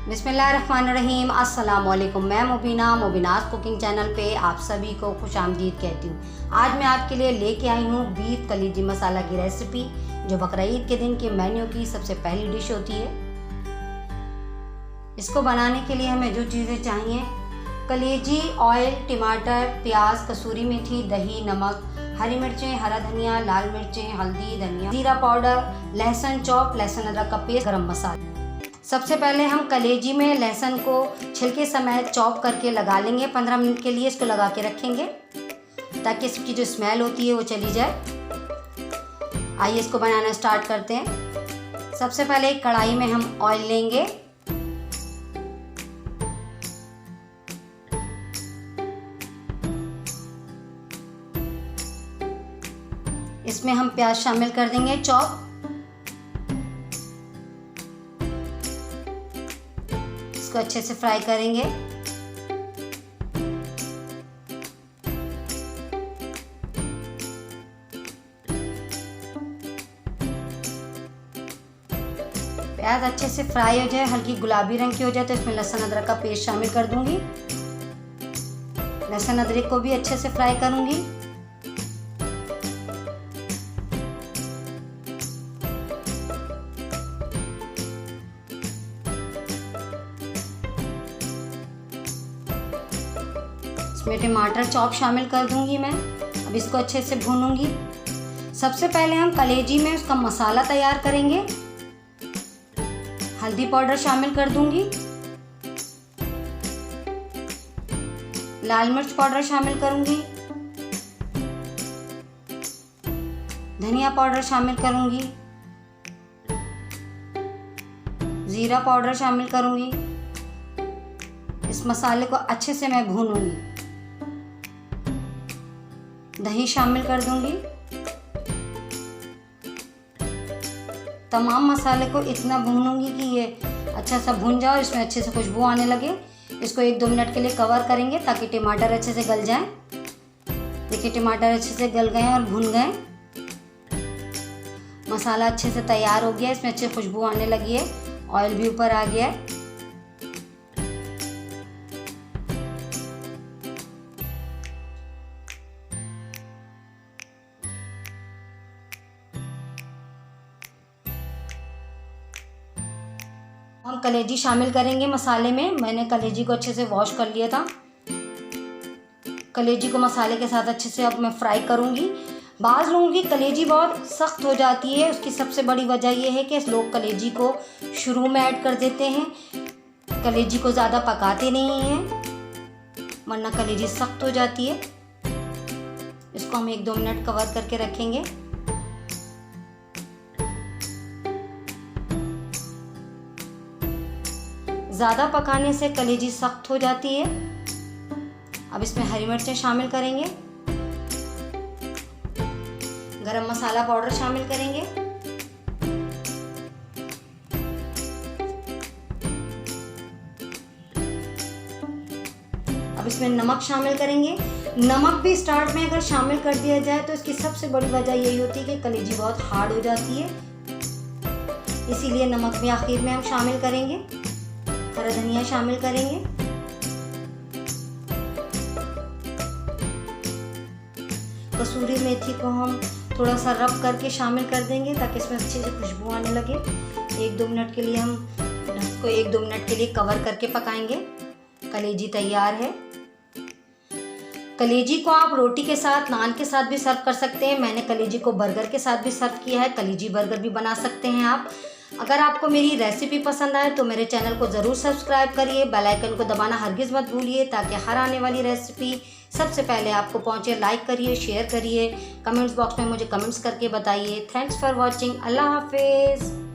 बिस्मिल्लाहिर्रहमानिर्रहीम। अस्सलामुअलैकुम। मैं मुबीनाज कुकिंग चैनल पे आप सभी को खुशामदीद कहती हूँ। आज मैं आपके लिए लेके आई हूँ बीफ कलेजी मसाला की रेसिपी, जो बकरीद के दिन के मेन्यू की सबसे पहली डिश होती है। इसको बनाने के लिए हमें जो चीज़ें चाहिए: कलेजी, ऑयल, टमाटर, प्याज, कसूरी मेथी, दही, नमक, हरी मिर्चें, हरा धनिया, लाल मिर्चें, हल्दी, धनिया, जीरा पाउडर, लहसुन चॉप, लहसुन अदरक का पेस्ट, गरम मसाला। सबसे पहले हम कलेजी में लहसुन को छिलके समेत चॉप करके लगा लेंगे। 15 मिनट के लिए इसको लगा के रखेंगे ताकि इसकी जो स्मेल होती है वो चली जाए। आइए इसको बनाना स्टार्ट करते हैं। सबसे पहले एक कढ़ाई में हम ऑयल लेंगे। इसमें हम प्याज शामिल कर देंगे चॉप। इसको अच्छे से फ्राई करेंगे। प्याज अच्छे से फ्राई हो जाए, हल्की गुलाबी रंग की हो जाए, तो इसमें लहसुन अदरक का पेस्ट शामिल कर दूंगी। लहसुन अदरक को भी अच्छे से फ्राई करूंगी। इसमें टमाटर चॉप शामिल कर दूंगी मैं। अब इसको अच्छे से भूनूंगी। सबसे पहले हम कलेजी में उसका मसाला तैयार करेंगे। हल्दी पाउडर शामिल कर दूंगी। लाल मिर्च पाउडर शामिल करूंगी। धनिया पाउडर शामिल करूंगी। जीरा पाउडर शामिल करूंगी। इस मसाले को अच्छे से मैं भूनूंगी। दही शामिल कर दूंगी। तमाम मसाले को इतना भूनूंगी कि ये अच्छा सा भून जाओ, इसमें अच्छे से खुशबू आने लगे। इसको 1-2 मिनट के लिए कवर करेंगे ताकि टमाटर अच्छे से गल जाएं। देखिए टमाटर अच्छे से गल गए और भून गए। मसाला अच्छे से तैयार हो गया, इसमें अच्छी खुशबू आने लगी है, ऑयल भी ऊपर आ गया है। हम कलेजी शामिल करेंगे मसाले में। मैंने कलेजी को अच्छे से वॉश कर लिया था। कलेजी को मसाले के साथ अच्छे से अब मैं फ्राई करूंगी। बाज़ लोगों की कलेजी बहुत सख्त हो जाती है। उसकी सबसे बड़ी वजह यह है कि लोग कलेजी को शुरू में ऐड कर देते हैं, कलेजी को ज़्यादा पकाते नहीं हैं, वरना कलेजी सख्त हो जाती है। इसको हम 1-2 मिनट कवर करके रखेंगे। ज़्यादा पकाने से कलेजी सख्त हो जाती है। अब इसमें हरी मिर्चें शामिल करेंगे। गरम मसाला पाउडर शामिल करेंगे। अब इसमें नमक शामिल करेंगे। नमक भी स्टार्ट में अगर शामिल कर दिया जाए तो इसकी सबसे बड़ी वजह यही होती है कि कलेजी बहुत हार्ड हो जाती है, इसीलिए नमक भी आखिर में हम शामिल करेंगे। हरा धनिया शामिल करेंगे। कसूरी मेथी को हम थोड़ा सा रब करके शामिल कर देंगे ताकि इसमें अच्छे से खुशबू आने लगे। 1-2 मिनट के लिए हम इसको 1-2 मिनट के लिए कवर करके पकाएंगे। कलेजी तैयार है। कलेजी को आप रोटी के साथ, नान के साथ भी सर्व कर सकते हैं। मैंने कलेजी को बर्गर के साथ भी सर्व किया है। कलेजी बर्गर भी बना सकते हैं आप। अगर आपको मेरी रेसिपी पसंद आए तो मेरे चैनल को ज़रूर सब्सक्राइब करिए। बेल आइकन को दबाना हरगिज़ मत भूलिए ताकि हर आने वाली रेसिपी सबसे पहले आपको पहुंचे। लाइक करिए, शेयर करिए, कमेंट्स बॉक्स में मुझे कमेंट्स करके बताइए। Thanks for watching. अल्लाह हाफिज़।